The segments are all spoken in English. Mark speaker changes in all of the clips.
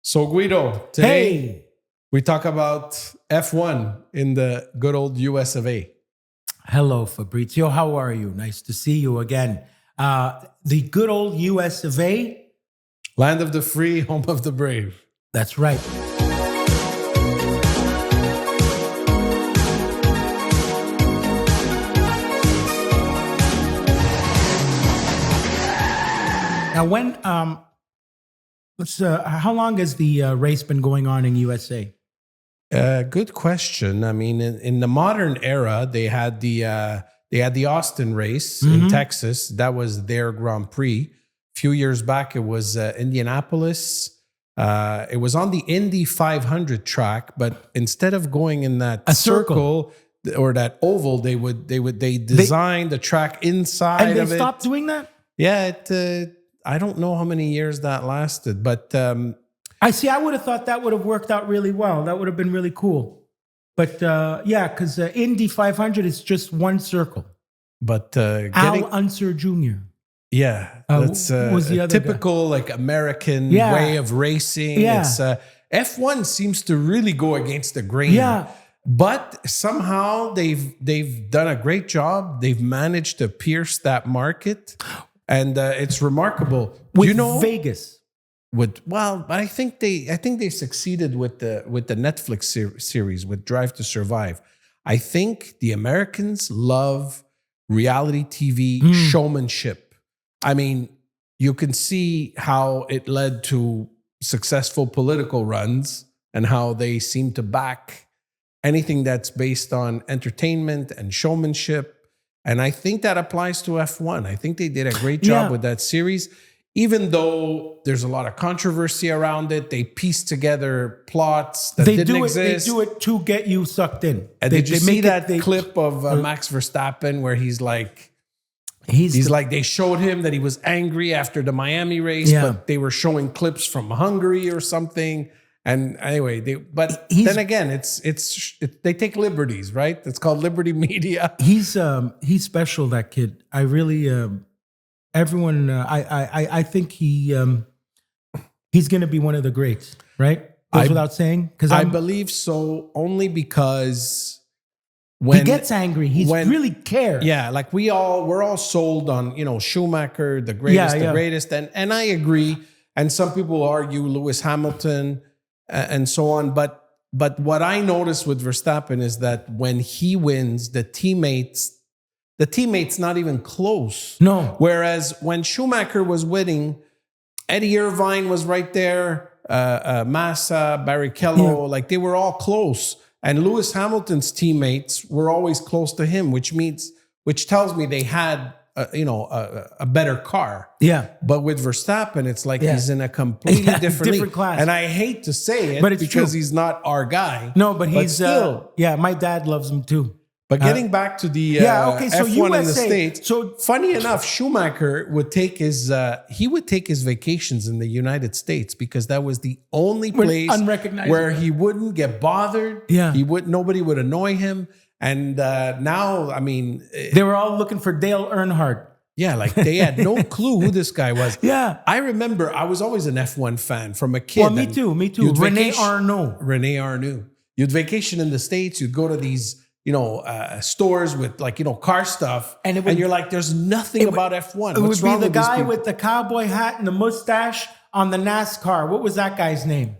Speaker 1: So Guido, today
Speaker 2: Hey,
Speaker 1: we talk about F1 in the good old US of A.
Speaker 2: hello, Fabrizio. How are you? Nice to see you again. The good old US of A.
Speaker 1: Land of the free, home of the brave.
Speaker 2: That's right. Now, how long has the race been going on in USA?
Speaker 1: Good question. I mean, in the modern era, they had the Austin race in Texas. That was their Grand Prix. A few years back, it was Indianapolis. It was on the Indy 500 track, but instead of going in that
Speaker 2: A circle.
Speaker 1: or that oval, they designed the track inside
Speaker 2: And
Speaker 1: of
Speaker 2: they
Speaker 1: it.
Speaker 2: stopped doing that?
Speaker 1: Yeah, I don't know how many years that lasted, but
Speaker 2: I would have thought that would have worked out really well. That would have been really cool. But yeah, because Indy 500 is just one circle.
Speaker 1: getting
Speaker 2: Al Unser Jr.
Speaker 1: yeah, that's
Speaker 2: was the
Speaker 1: a
Speaker 2: other
Speaker 1: typical like American
Speaker 2: Yeah.
Speaker 1: way of racing.
Speaker 2: Yeah.
Speaker 1: It's F1 seems to really go against the grain.
Speaker 2: Yeah.
Speaker 1: But somehow they've done a great job. They've managed to pierce that market, and it's remarkable.
Speaker 2: With
Speaker 1: you know,
Speaker 2: Vegas.
Speaker 1: but I think they succeeded with the Netflix series with Drive to Survive. I think the Americans love reality TV showmanship. I mean, you can see how it led to successful political runs and how they seem to back anything that's based on entertainment and showmanship. And I think that applies to F1. I think they did a great job
Speaker 2: Yeah.
Speaker 1: with that series. Even though there's a lot of controversy around it, they pieced together plots that didn't exist.
Speaker 2: They do it to get you sucked in.
Speaker 1: And did you see that clip of Max Verstappen where he's like they showed him that he was angry after the Miami race,
Speaker 2: Yeah.
Speaker 1: but they were showing clips from Hungary or something. And anyway, then again, they take liberties, right? It's called Liberty Media.
Speaker 2: He's special, that kid. I really everyone I think he's going to be one of the greats, right? Goes without saying, because
Speaker 1: I believe so, only because
Speaker 2: he gets angry. He really cares.
Speaker 1: Yeah, like we're all sold on, Schumacher, the greatest, and I agree. And some people argue Lewis Hamilton and so on. But what I noticed with Verstappen is that when he wins, the teammates not even close.
Speaker 2: No.
Speaker 1: Whereas when Schumacher was winning, Eddie Irvine was right there, Massa, Barrichello, like they were all close. And Lewis Hamilton's teammates were always close to him, which tells me they had a better car.
Speaker 2: Yeah.
Speaker 1: But with Verstappen, it's like he's in a completely different league.
Speaker 2: class.
Speaker 1: And I hate to say it,
Speaker 2: But it's
Speaker 1: because
Speaker 2: true.
Speaker 1: he's not our guy.
Speaker 2: No, but he's
Speaker 1: still.
Speaker 2: my dad loves him too.
Speaker 1: But getting back to the
Speaker 2: So
Speaker 1: F1 in the
Speaker 2: USA,
Speaker 1: States,
Speaker 2: so
Speaker 1: funny enough, Schumacher would take his vacations in the United States because that was the only place
Speaker 2: unrecognizable.
Speaker 1: where he wouldn't get bothered.
Speaker 2: Yeah.
Speaker 1: Nobody would annoy him. And now, I mean,
Speaker 2: they were all looking for Dale Earnhardt.
Speaker 1: yeah, like they had no clue who this guy was.
Speaker 2: Yeah.
Speaker 1: I remember I was always an F1 fan from a kid.
Speaker 2: Well, me too.
Speaker 1: You'd
Speaker 2: Rene
Speaker 1: vacation-
Speaker 2: Arnoux.
Speaker 1: You'd vacation in the States. You'd go to these, stores with car stuff,
Speaker 2: And
Speaker 1: you're like, there's nothing about F1.
Speaker 2: It
Speaker 1: What's
Speaker 2: would
Speaker 1: wrong
Speaker 2: be the
Speaker 1: with these
Speaker 2: guy
Speaker 1: people?
Speaker 2: with the cowboy hat and the mustache on the NASCAR. What was that guy's name?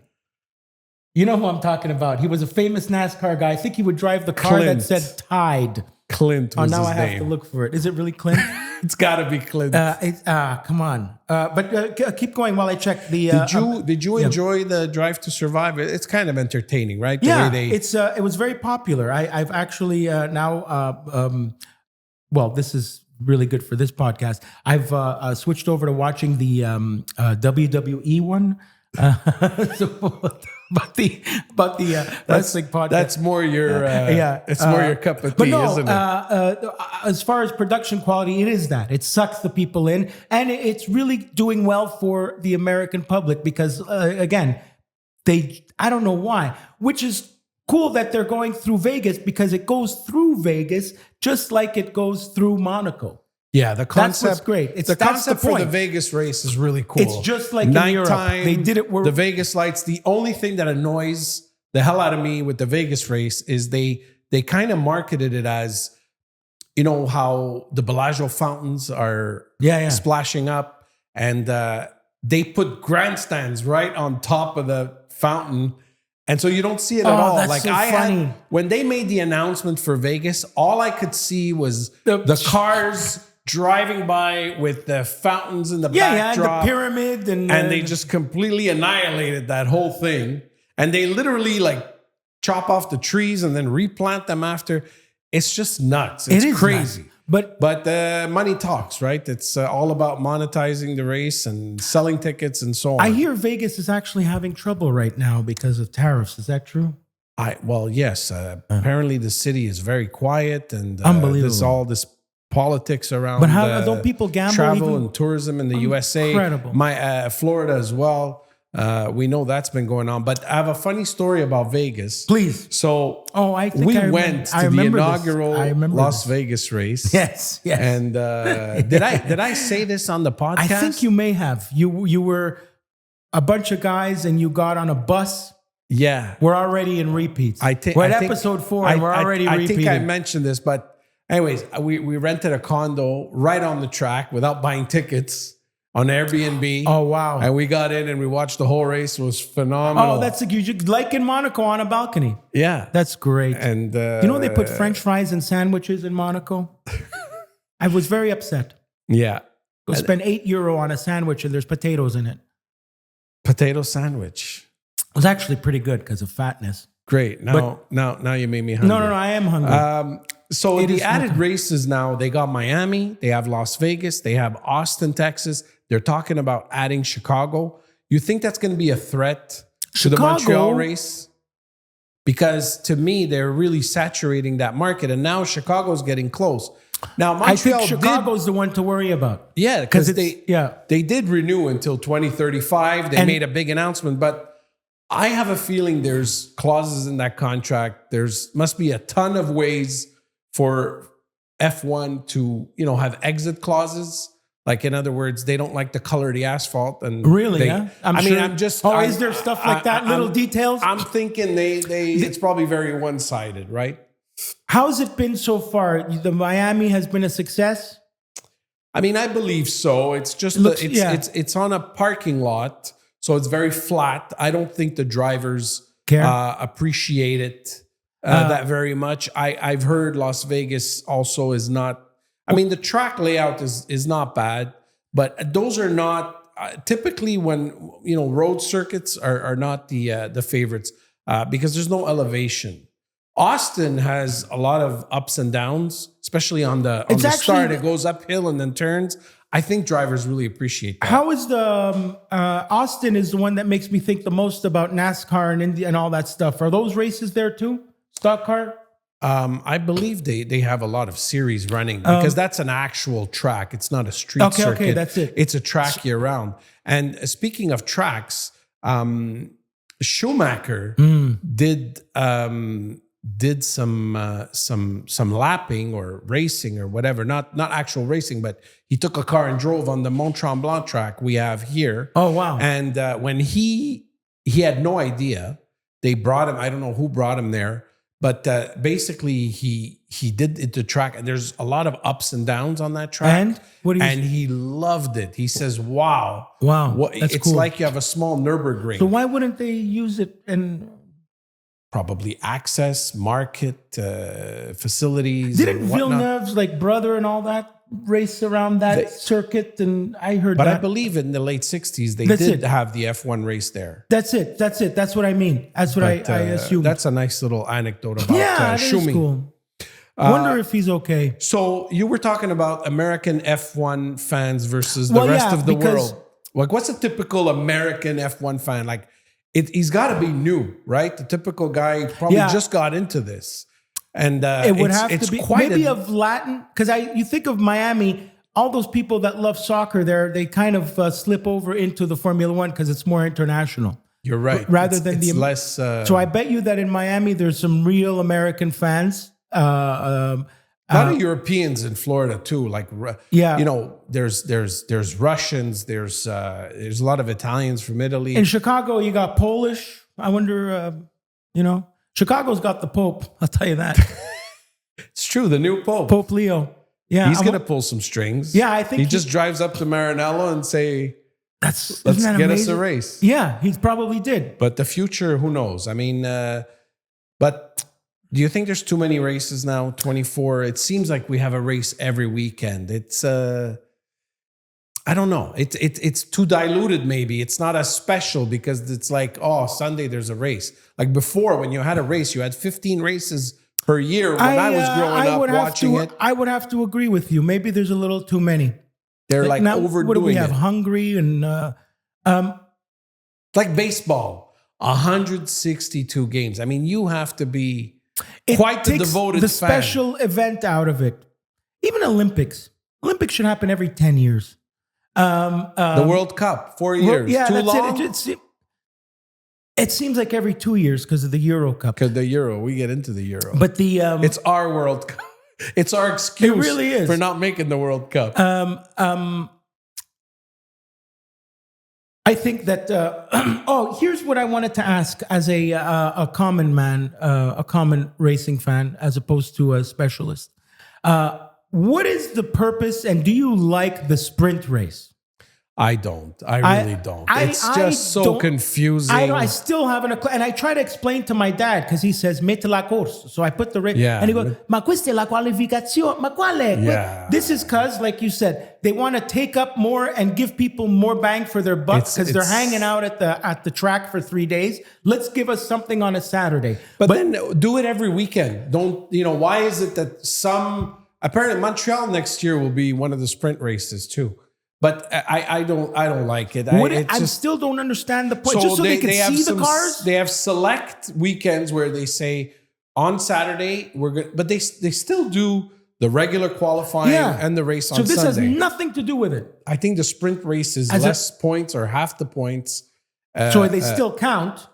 Speaker 2: You know who I'm talking about. He was a famous NASCAR guy. I think he would drive the car
Speaker 1: Clint.
Speaker 2: that said Tide.
Speaker 1: Clint was
Speaker 2: now
Speaker 1: his
Speaker 2: I have
Speaker 1: name.
Speaker 2: to look for it. Is it really Clint?
Speaker 1: It's got to be Clint.
Speaker 2: Come on. But keep going while I check the.
Speaker 1: Did you enjoy the Drive to Survive? It's kind of entertaining, right? The
Speaker 2: Yeah,
Speaker 1: way
Speaker 2: it was very popular. I've actually now. Well, this is really good for this podcast. I've switched over to watching the WWE one. So about the wrestling podcast.
Speaker 1: That's more your it's more your cup of
Speaker 2: But
Speaker 1: tea,
Speaker 2: no,
Speaker 1: isn't it?
Speaker 2: as far as production quality, it is that. It sucks the people in, and it's really doing well for the American public because, again, I don't know why, which is cool that they're going through Vegas because it goes through Vegas just like it goes through Monaco.
Speaker 1: Yeah, the concept.
Speaker 2: That's what's great.
Speaker 1: The concept for the Vegas race is really cool.
Speaker 2: It's just like in Europe. They did it
Speaker 1: the Vegas lights. The only thing that annoys the hell out of me with the Vegas race is they kind of marketed it as, you know, how the Bellagio fountains are splashing up, and they put grandstands right on top of the fountain. And so you don't see it at all.
Speaker 2: That's
Speaker 1: like
Speaker 2: so funny.
Speaker 1: When they made the announcement for Vegas, all I could see was the cars driving by with the fountains in the backdrop.
Speaker 2: The pyramid. And
Speaker 1: they just completely annihilated that whole thing. And they literally like chop off the trees and then replant them after. It's just nuts. It's crazy.
Speaker 2: Nuts.
Speaker 1: But money talks, right? It's all about monetizing the race and selling tickets and so on.
Speaker 2: I hear Vegas is actually having trouble right now because of tariffs. Is that true?
Speaker 1: Yes. Apparently, the city is very quiet, and
Speaker 2: unbelievable.
Speaker 1: There's all this politics around.
Speaker 2: But how don't people gamble?
Speaker 1: Travel and tourism in the USA.
Speaker 2: Incredible.
Speaker 1: Florida as well. We know that's been going on, but I have a funny story about Vegas.
Speaker 2: Please.
Speaker 1: So,
Speaker 2: I think
Speaker 1: we went to the inaugural Las Vegas race.
Speaker 2: Yes.
Speaker 1: And did I say this on the podcast?
Speaker 2: I think you may have. You were a bunch of guys, and you got on a bus.
Speaker 1: Yeah,
Speaker 2: we're already in repeats. We're at episode 4, and we're already repeating.
Speaker 1: I think I mentioned this, but anyways, we rented a condo right on the track without buying tickets. On Airbnb.
Speaker 2: Oh, wow.
Speaker 1: And we got in and we watched the whole race. It was phenomenal.
Speaker 2: Oh, that's like in Monaco on a balcony.
Speaker 1: Yeah.
Speaker 2: That's great.
Speaker 1: And
Speaker 2: you know they put French fries in sandwiches in Monaco? I was very upset.
Speaker 1: Yeah.
Speaker 2: Go spend €8 on a sandwich and there's potatoes in it.
Speaker 1: Potato sandwich.
Speaker 2: It was actually pretty good because of fatness.
Speaker 1: Great. Now you made me hungry.
Speaker 2: No, I am hungry.
Speaker 1: So the added races now, they got Miami, they have Las Vegas, they have Austin, Texas. They're talking about adding Chicago. You think that's going to be a threat to the Montreal race? Because to me, they're really saturating that market. And now Chicago's getting close. Now, Montreal
Speaker 2: I think Chicago's the one to worry about.
Speaker 1: Yeah, because they did renew until 2035. They made a big announcement. But I have a feeling there's clauses in that contract. Must be a ton of ways for F1 to, have exit clauses. Like, in other words, they don't like the color of the asphalt. And
Speaker 2: really, yeah?
Speaker 1: Is
Speaker 2: there stuff like that? Little details?
Speaker 1: I'm thinking it's probably very one-sided, right?
Speaker 2: How's it been so far? The Miami has been a success?
Speaker 1: I mean, I believe so. It's just it's on a parking lot, so it's very flat. I don't think the drivers appreciate it that very much. I've heard Las Vegas also is not. I mean, the track layout is not bad, but those are not typically when road circuits are not the favorites because there's no elevation. Austin has a lot of ups and downs, especially on the start. It goes uphill and then turns. I think drivers really appreciate that.
Speaker 2: How is the Austin is the one that makes me think the most about NASCAR and Indy and all that stuff. Are those races there too? Stock car?
Speaker 1: I believe they have a lot of series running because that's an actual track. It's not a street circuit.
Speaker 2: Okay, that's it.
Speaker 1: It's a track year round. And speaking of tracks, Schumacher did some lapping or racing or whatever. Not actual racing, but he took a car and drove on the Mont Tremblant track we have here.
Speaker 2: Oh wow!
Speaker 1: And when he had no idea, they brought him. I don't know who brought him there. But basically, he did it the track, and there's a lot of ups and downs on that track. And he loved it. He says, "Wow,
Speaker 2: that's
Speaker 1: it's
Speaker 2: cool.
Speaker 1: like you have a small Nürburgring."
Speaker 2: So why wouldn't they use it? And
Speaker 1: probably access, market, facilities.
Speaker 2: Didn't Villeneuve's brother and all that race around that circuit? And I heard
Speaker 1: but
Speaker 2: that.
Speaker 1: I believe in the late 60s, they did have the F1 race there.
Speaker 2: That's it. That's what I mean. That's what I assume.
Speaker 1: That's a nice little anecdote about
Speaker 2: Schumi. Cool. I wonder if he's okay.
Speaker 1: So you were talking about American F1 fans versus the rest of the world. Like, what's a typical American F1 fan? Like, he's got to be new, right? The typical guy probably just got into this. And
Speaker 2: it would have to be maybe of Latin, because you think of Miami, all those people that love soccer there, they kind of slip over into the Formula One because it's more international.
Speaker 1: You're right.
Speaker 2: Rather than
Speaker 1: it's less.
Speaker 2: So I bet you that in Miami, there's some real American fans.
Speaker 1: A lot of Europeans in Florida too. Like,
Speaker 2: Yeah.
Speaker 1: you know, there's Russians, there's a lot of Italians from Italy.
Speaker 2: In Chicago, you got Polish. I wonder, you know, Chicago's got the Pope. I'll tell you that.
Speaker 1: It's true. The new Pope.
Speaker 2: Pope Leo. Yeah.
Speaker 1: He's going to pull some strings.
Speaker 2: Yeah, I think
Speaker 1: he just drives up to Maranello and say,
Speaker 2: let's
Speaker 1: get
Speaker 2: amazing?
Speaker 1: us a race.
Speaker 2: Yeah, he probably did.
Speaker 1: But the future, who knows? I mean, but do you think there's too many races now? 24. It seems like we have a race every weekend. It's I don't know. It's too diluted. Maybe it's not as special because it's like, oh, Sunday there's a race. Like before, when you had a race, you had 15 races per year. When I was growing up watching it,
Speaker 2: I would have to agree with you. Maybe there's a little too many.
Speaker 1: They're like
Speaker 2: now,
Speaker 1: overdoing it.
Speaker 2: What do we have? Hungary and
Speaker 1: like baseball, 162 games. I mean, you have to be quite the devoted
Speaker 2: the
Speaker 1: fan.
Speaker 2: Special event out of it. Even Olympics. Olympics should happen every 10 years.
Speaker 1: The World Cup, 4 years.
Speaker 2: Yeah,
Speaker 1: too
Speaker 2: that's
Speaker 1: long?
Speaker 2: It seems like every 2 years because of the Euro Cup.
Speaker 1: Because the Euro, we get into the Euro.
Speaker 2: But
Speaker 1: it's our World Cup. It's our excuse
Speaker 2: it really is.
Speaker 1: for not making the World Cup.
Speaker 2: I think that. Here's what I wanted to ask as a common man, a common racing fan, as opposed to a specialist. What is the purpose, and do you like the sprint race?
Speaker 1: I don't. I really don't. It's just so confusing.
Speaker 2: I still haven't, and I try to explain to my dad because he says "mette la course," so I put the race, and he goes, "Ma questa è la qualificazione, ma quale?"
Speaker 1: Yeah.
Speaker 2: This is because, like you said, they want to take up more and give people more bang for their buck because they're hanging out at the track for 3 days. Let's give us something on a Saturday,
Speaker 1: but then do it every weekend. Don't why is it that apparently Montreal next year will be one of the sprint races too? But I don't like it.
Speaker 2: I still don't understand the point. Just so they can see the cars?
Speaker 1: They have select weekends where they say on Saturday we're good, but they still do the regular qualifying and the race on Sunday.
Speaker 2: So this has nothing to do with it.
Speaker 1: I think the sprint race is less points or half the points.
Speaker 2: So they still count?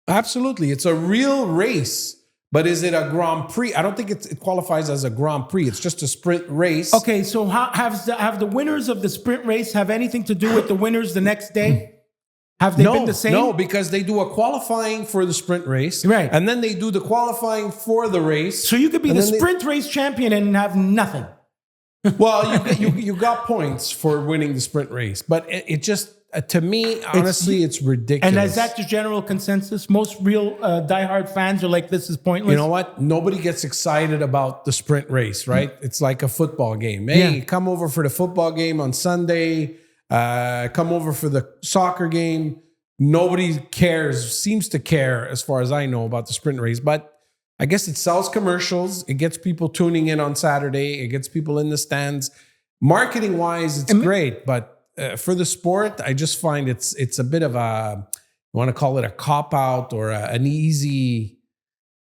Speaker 1: Absolutely. It's a real race. But is it a Grand Prix? I don't think it qualifies as a Grand Prix. It's just a sprint race.
Speaker 2: Okay, so have the winners of the sprint race have anything to do with the winners the next day? Have they been the same?
Speaker 1: No, because they do a qualifying for the sprint race.
Speaker 2: Right.
Speaker 1: And then they do the qualifying for the race.
Speaker 2: So you could be the sprint race champion and have nothing.
Speaker 1: Well, you got points for winning the sprint race. But it just... to me, honestly, it's ridiculous.
Speaker 2: And is that the general consensus? Most real diehard fans are like, this is pointless.
Speaker 1: You know what? Nobody gets excited about the sprint race, right? It's like a football game. Hey, come over for the football game on Sunday. Come over for the soccer game. Nobody seems to care, as far as I know, about the sprint race. But I guess it sells commercials. It gets people tuning in on Saturday. It gets people in the stands. Marketing-wise, it's great, but... for the sport, I just find it's a bit of you want to call it a cop-out or an easy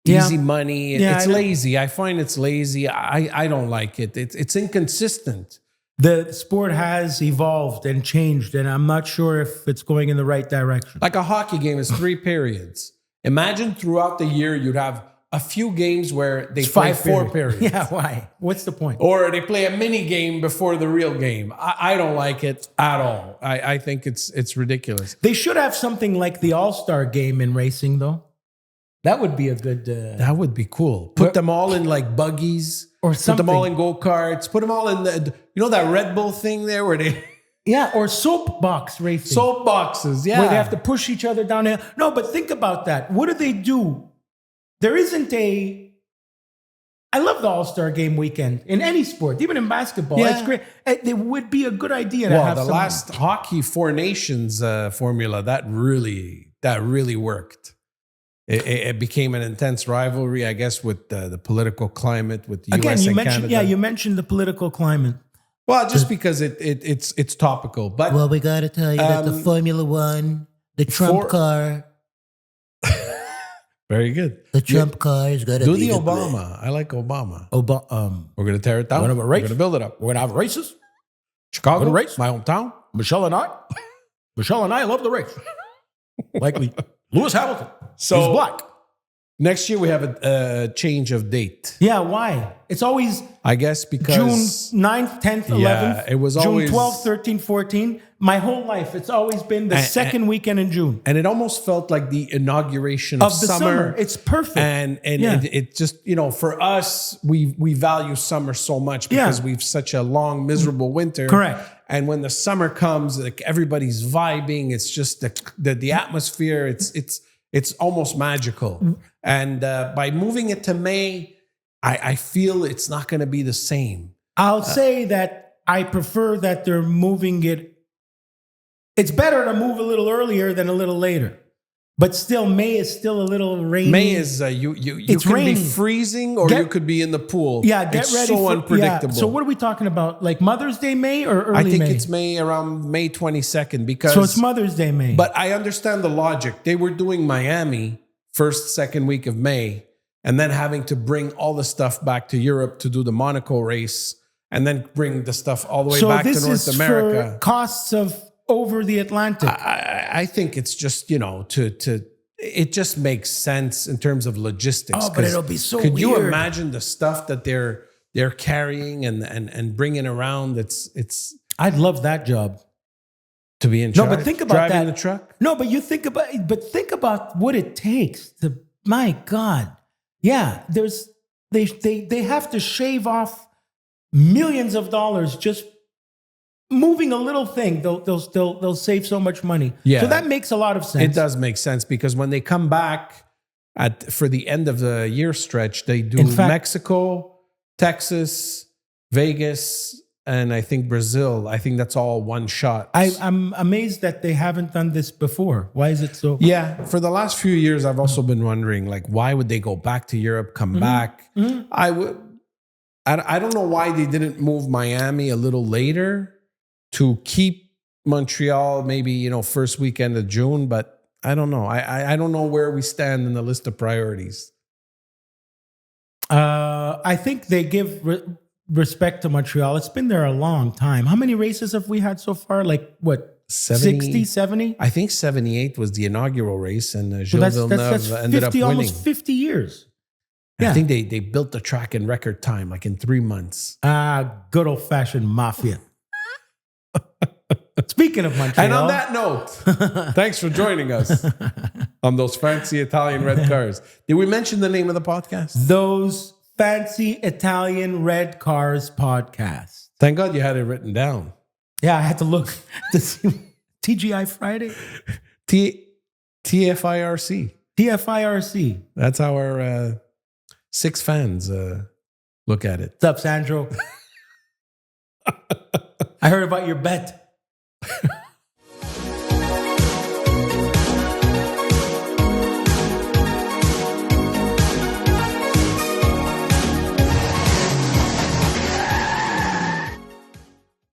Speaker 1: money. It's lazy. I find it's lazy. I don't like it. It's inconsistent.
Speaker 2: The sport has evolved and changed, and I'm not sure if it's going in the right direction.
Speaker 1: Like a hockey game is 3 periods. Imagine throughout the year you'd have a few games where they play 4 periods.
Speaker 2: Yeah, why? What's the point?
Speaker 1: Or they play a mini game before the real game. I don't like it at all. I think it's ridiculous.
Speaker 2: They should have something like the All-Star game in racing, though. That would be a good...
Speaker 1: that would be cool. Put them all in like buggies.
Speaker 2: Or something.
Speaker 1: Put them all in go-karts. Put them all in that Red Bull thing there where they...
Speaker 2: Yeah, or soapbox racing.
Speaker 1: Soapboxes, yeah.
Speaker 2: Where they have to push each other down there. No, but think about that. What do they do? There isn't I love the All-Star game weekend in any sport, even in basketball.
Speaker 1: Yeah.
Speaker 2: It's great. It would be a good idea to have
Speaker 1: the last Hockey Four Nations formula, that really worked. It became an intense rivalry, I guess, with the political climate with the US and Canada.
Speaker 2: Yeah, you mentioned the political climate.
Speaker 1: Well, just because it's topical. But
Speaker 3: well, we got to tell you that the Formula One, the Trump car...
Speaker 1: Very good.
Speaker 3: The Trump car is going to be
Speaker 1: the Obama. I like Obama. We're going to tear it down.
Speaker 2: We're going to race.
Speaker 1: We're going to build it up.
Speaker 2: We're going to have races.
Speaker 1: Chicago,
Speaker 2: race.
Speaker 1: My hometown.
Speaker 2: Michelle and I love the race. Like Lewis Hamilton.
Speaker 1: So
Speaker 2: he's black.
Speaker 1: Next year we have a change of date.
Speaker 2: Yeah, why? It's always
Speaker 1: I guess because
Speaker 2: June 9th, 10th, 11th.
Speaker 1: Yeah, it was
Speaker 2: June
Speaker 1: always
Speaker 2: 12th, 13th, 14th. My whole life, it's always been the second weekend in June.
Speaker 1: and it almost felt like the inauguration of
Speaker 2: The summer. It's perfect.
Speaker 1: And
Speaker 2: Yeah.
Speaker 1: it just, for us, we value summer so much because we've such a long, miserable winter.
Speaker 2: Correct.
Speaker 1: And when the summer comes, like everybody's vibing. It's just the atmosphere. It's almost magical. And by moving it to May, I feel it's not going to be the same.
Speaker 2: I'll say that I prefer that they're moving it. It's better to move a little earlier than a little later. But still, May is still a little rainy.
Speaker 1: May is you
Speaker 2: It's
Speaker 1: could
Speaker 2: rainy.
Speaker 1: be freezing or you could be in the pool.
Speaker 2: Yeah, get
Speaker 1: it's
Speaker 2: ready.
Speaker 1: so unpredictable.
Speaker 2: So what are we talking about? Like Mother's Day May or early
Speaker 1: I think
Speaker 2: May?
Speaker 1: it's May around May 22nd because
Speaker 2: So it's Mother's Day May.
Speaker 1: But I understand the logic. They were doing Miami first, second week of May, and then having to bring all the stuff back to Europe to do the Monaco race, and then bring the stuff all the way back to North America.
Speaker 2: For costs of over the Atlantic.
Speaker 1: I think it's just, it just makes sense in terms of logistics.
Speaker 2: Oh, but it'll be so
Speaker 1: Could you
Speaker 2: weird.
Speaker 1: imagine the stuff that they're carrying and bringing around? It's
Speaker 2: I'd love that job.
Speaker 1: to be in
Speaker 2: No,
Speaker 1: charge.
Speaker 2: but think about
Speaker 1: driving
Speaker 2: that.
Speaker 1: the truck.
Speaker 2: No, but think about what it takes to. My God, yeah. They have to shave off millions of dollars just moving a little thing. They'll save so much money.
Speaker 1: Yeah.
Speaker 2: So that makes a lot of sense.
Speaker 1: It does make sense because when they come back for the end of the year stretch, they do Mexico, Texas, Vegas, and I think Brazil. I think that's all one shot.
Speaker 2: I'm amazed that they haven't done this before. Why is it so?
Speaker 1: Yeah, for the last few years, I've also been wondering, like, why would they go back to Europe, come back? I don't know why they didn't move Miami a little later to keep Montreal maybe, first weekend of June, but I don't know. I don't know where we stand in the list of priorities.
Speaker 2: I think they give respect to Montreal. It's been there a long time. How many races have we had so far? Like what? 60, 70?
Speaker 1: I think 78 was the inaugural race, and
Speaker 2: So
Speaker 1: Gilles
Speaker 2: that's
Speaker 1: Villeneuve ended
Speaker 2: 50,
Speaker 1: up winning.
Speaker 2: almost 50 years.
Speaker 1: I think they built the track in record time, like in 3 months.
Speaker 2: Good old-fashioned mafia. Speaking of Montreal.
Speaker 1: And on that note, thanks for joining us on those fancy Italian red cars. Did we mention the name of the podcast?
Speaker 2: Those Fancy Italian Red Cars podcast.
Speaker 1: Thank God you had it written down.
Speaker 2: Yeah, I had to look to see TGI Friday.
Speaker 1: TFIRC.
Speaker 2: TFIRC.
Speaker 1: That's how our 6 fans look at it.
Speaker 2: What's up, Sandro? I heard about your bet.